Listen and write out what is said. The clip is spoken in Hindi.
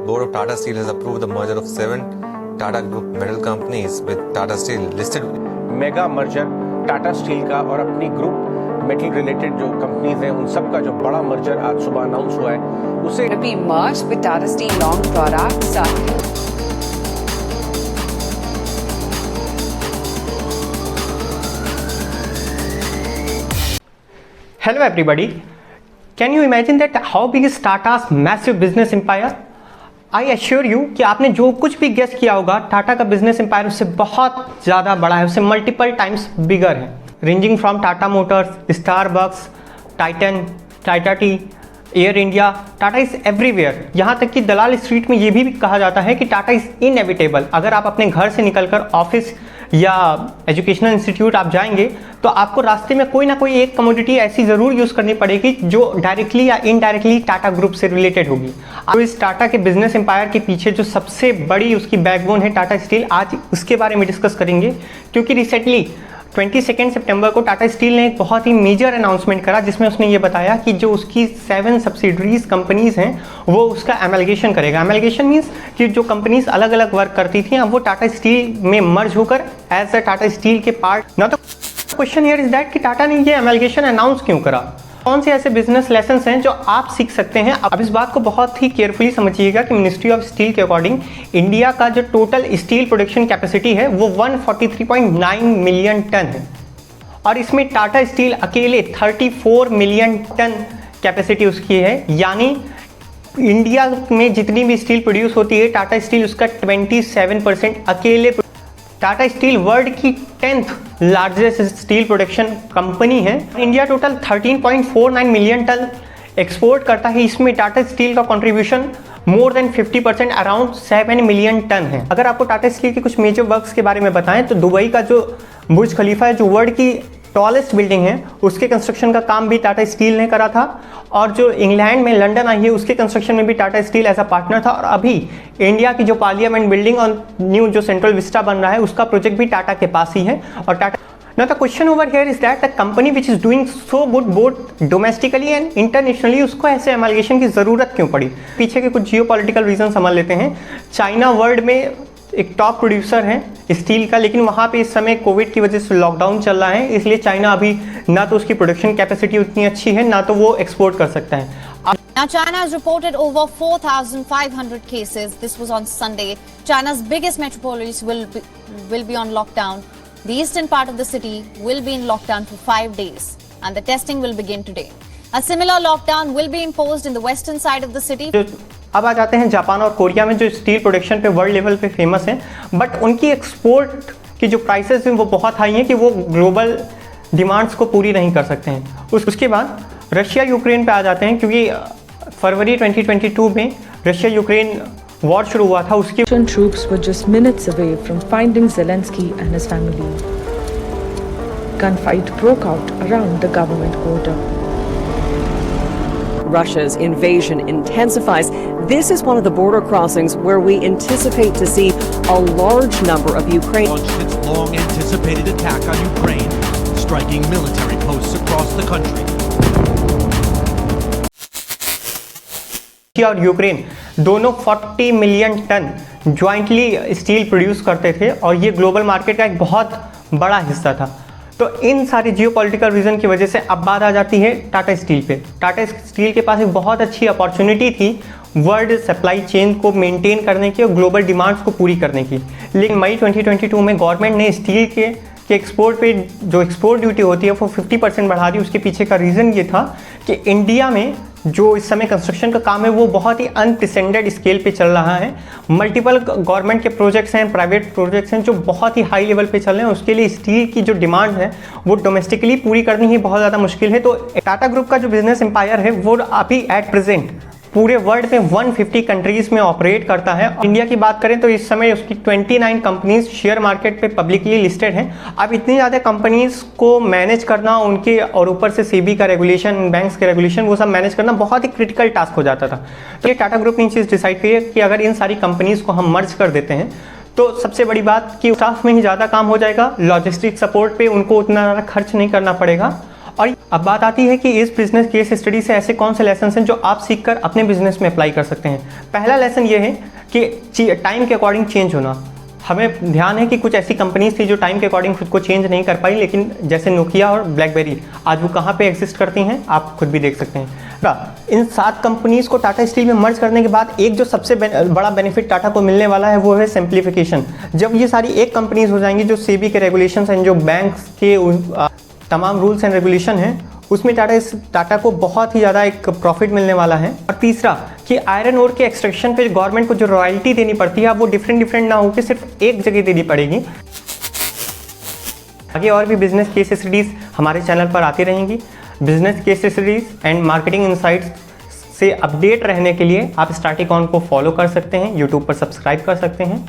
Board of Tata Steel has approved the merger of 7 Tata Group metal companies with Tata Steel listed. Mega merger Tata steel का और अपनी ग्रुप मेटल रिलेटेड जो कंपनीज हैं उन सब का जो बड़ा मर्जर आज सुबह अनाउंस हुआ है उसे be merged with Tata Steel Long Products. Hello everybody. Can you imagine that how big is Tata's massive business empire? I assure you कि आपने जो कुछ भी गेस किया होगा टाटा का बिजनेस एम्पायर उससे बहुत ज़्यादा बड़ा है, उससे मल्टीपल टाइम्स बिगर है. Ranging from Tata Motors, Starbucks, Titan, Tata T, air India, Tata is everywhere. यहाँ तक कि दलाल स्ट्रीट में ये भी कहा जाता है कि टाटा इज़ इनएविटेबल. अगर आप अपने घर से निकलकर ऑफिस या एजुकेशनल इंस्टीट्यूट आप जाएंगे तो आपको रास्ते में कोई ना कोई एक कमोडिटी ऐसी ज़रूर यूज़ करनी पड़ेगी जो डायरेक्टली या इनडायरेक्टली टाटा ग्रुप से रिलेटेड होगी. तो इस टाटा के बिजनेस एम्पायर के पीछे जो सबसे बड़ी उसकी बैकबोन है टाटा स्टील, आज उसके बारे में डिस्कस करेंगे. क्योंकि रिसेंटली 22 सितंबर को टाटा स्टील ने एक बहुत ही मेजर अनाउंसमेंट करा जिसमें उसने ये बताया कि जो उसकी 7 सब्सिडरीज कंपनीज हैं वो उसका एमलगेशन करेगा. एमलगेशन मीन्स कि जो कंपनीज अलग अलग वर्क करती थी अब वो टाटा स्टील में मर्ज होकर एज अ टाटा स्टील के पार्ट. ना तो क्वेश्चन हियर इज दैट कि टाटा ने ये एमलगेशन अनाउंस क्यों करा, कौन से ऐसे बिजनेस लेसन्स हैं जो आप सीख सकते हैं. अब इस बात को बहुत ही केयरफुली समझिएगा कि मिनिस्ट्री ऑफ स्टील के अकॉर्डिंग इंडिया का जो टोटल स्टील प्रोडक्शन कैपेसिटी है वो 143.9 मिलियन टन है और इसमें टाटा स्टील अकेले 34 मिलियन टन कैपेसिटी उसकी है. यानी इंडिया में जितनी भी स्टील प्रोड्यूस होती है टाटा स्टील उसका 27% अकेले. टाटा स्टील वर्ल्ड की 10th largest steel production company है. India total 13.49 million ton export करता है. इसमें टाटा स्टील का contribution more than 50% around 7 million ton है. अगर आपको टाटा स्टील के कुछ मेजर वर्क्स के बारे में बताएं तो दुबई का जो बुर्ज खलीफा है जो वर्ल्ड की टॉलेस्ट बिल्डिंग है उसके कंस्ट्रक्शन का काम भी टाटा स्टील ने करा था और जो इंग्लैंड में लंदन आई है उसके कंस्ट्रक्शन में भी Tata Steel as a partner था. और अभी इंडिया की जो पार्लियामेंट बिल्डिंग और न्यू जो सेंट्रल विस्टा बन रहा है उसका प्रोजेक्ट भी टाटा के पास ही है. और Tata Now the question over here is that the company which is doing so good both domestically and internationally उसको ऐसे एमलगेशन की ज़रूरत क्यों पड़ी. पीछे के कुछ जियोपॉलिटिकल रीजन समझ लेते हैं. चाइना वर्ल्ड में एक टॉप प्रोड्यूसर है स्टील का, लेकिन वहाँ पे इस समय कोविड की वजह से लॉकडाउन चल रहा है, इसलिए चाइना अभी ना तो उसकी प्रोडक्शन कैपेसिटी उतनी अच्छी है ना तो वो एक्सपोर्ट कर सकता है. Now, China has reported over 4,500 cases. This was on Sunday. China's biggest metropolis will be on lockdown. The eastern part of the city will be in lockdown for 5 days, and the testing will begin today. A similar lockdown will be imposed in the western side of the city. अब आ जाते हैं जापान और कोरिया में जो स्टील प्रोडक्शन पे वर्ल्ड लेवल पे फेमस हैं, बट उनकी एक्सपोर्ट की जो प्राइसेस हैं वो बहुत हाई हैं कि वो ग्लोबल डिमांड्स को पूरी नहीं कर सकते हैं. उसके बाद रशिया यूक्रेन पे आ जाते हैं क्योंकि फरवरी 2022 में रशिया यूक्रेन वॉर शुरू हुआ था. उसकी Russian troops were just minutes away from finding Zelensky and his family. Gunfight broke out around the government border. Russia's invasion intensifies. This is one of the border crossings where we anticipate to see a large number of Ukraine launched its long-anticipated attack on Ukraine, striking military posts across the country. और यूक्रेन दोनों 40 million tonne jointly steel produce करते थे और ये ग्लोबल मार्केट का एक बहुत बड़ा हिस्सा था. तो इन सारी जियोपॉलिटिकल रीजन की वजह से अब बात आ जाती है टाटा स्टील पे. टाटा स्टील के पास एक बहुत अच्छी अपॉर्चुनिटी थी वर्ल्ड सप्लाई चेन को मेंटेन करने की और ग्लोबल डिमांड्स को पूरी करने की. लेकिन मई 2022 में गवर्नमेंट ने स्टील के एक्सपोर्ट पे जो एक्सपोर्ट ड्यूटी होती है वो 50% बढ़ा दी. उसके पीछे का रीज़न ये था कि इंडिया में जो इस समय कंस्ट्रक्शन का काम है वो बहुत ही अनप्रेसिडेंटेड स्केल पे चल रहा है. मल्टीपल गवर्नमेंट के प्रोजेक्ट्स हैं, प्राइवेट प्रोजेक्ट्स हैं जो बहुत ही हाई लेवल पे चल रहे हैं. उसके लिए स्टील की जो डिमांड है वो डोमेस्टिकली पूरी करनी ही बहुत ज़्यादा मुश्किल है. तो टाटा ग्रुप का जो बिजनेस एम्पायर है वो अभी एट प्रेजेंट पूरे वर्ल्ड में 150 कंट्रीज़ में ऑपरेट करता है. इंडिया की बात करें तो इस समय उसकी 29 कंपनीज शेयर मार्केट पे पब्लिकली लिस्टेड हैं. अब इतनी ज़्यादा कंपनीज़ को मैनेज करना उनके और ऊपर से सेबी का रेगुलेशन, बैंक्स के रेगुलेशन, वो सब मैनेज करना बहुत ही क्रिटिकल टास्क हो जाता था. तो ये टाटा ग्रुप ने ये चीज़ डिसाइड की है कि अगर इन सारी कंपनीज़ को हम मर्ज कर देते हैं तो सबसे बड़ी बात कि स्टाफ में ही ज़्यादा काम हो जाएगा, लॉजिस्टिक सपोर्ट पर उनको उतना ज़्यादा खर्च नहीं करना पड़ेगा और अब बात आती है कि इस बिजनेस केस स्टडी से ऐसे कौन से लेसन हैं जो आप सीखकर अपने बिजनेस में अप्लाई कर सकते हैं। पहला लेसन ये है कि टाइम के अकॉर्डिंग चेंज होना। हमें ध्यान है कि कुछ ऐसी कंपनीज थी जो टाइम के अकॉर्डिंग खुद को चेंज नहीं कर पाई, लेकिन जैसे नोकिया और ब्लैकबेरी आज वो कहाँ पे एग्जिस्ट करती हैं आप खुद भी देख सकते हैं। इन 7 कंपनीज को टाटा स्टील में मर्ज करने के बाद एक जो सबसे बड़ा बेनिफिट टाटा को मिलने वाला है वो है सिंप्लीफिकेशन। जब ये सारी एक कंपनीज हो जाएंगी, जो सेबी के रेगुलेशंस हैं, जो बैंक्स के तमाम रूल्स एंड रेगुलेशन हैं, उसमें टाटा को बहुत ही ज़्यादा एक प्रॉफिट मिलने वाला है। और तीसरा कि आयरन ओर के एक्सट्रैक्शन पे गवर्नमेंट को जो रॉयल्टी देनी पड़ती है वो डिफरेंट ना होकर सिर्फ एक जगह देनी पड़ेगी। आगे और भी बिजनेस केस स्टडीज़ हमारे चैनल पर आती रहेंगी। Business case studies and marketing insights से अपडेट रहने के लिए आप स्टार्टिकॉन को फॉलो कर सकते हैं, यूट्यूब पर सब्सक्राइब कर सकते हैं।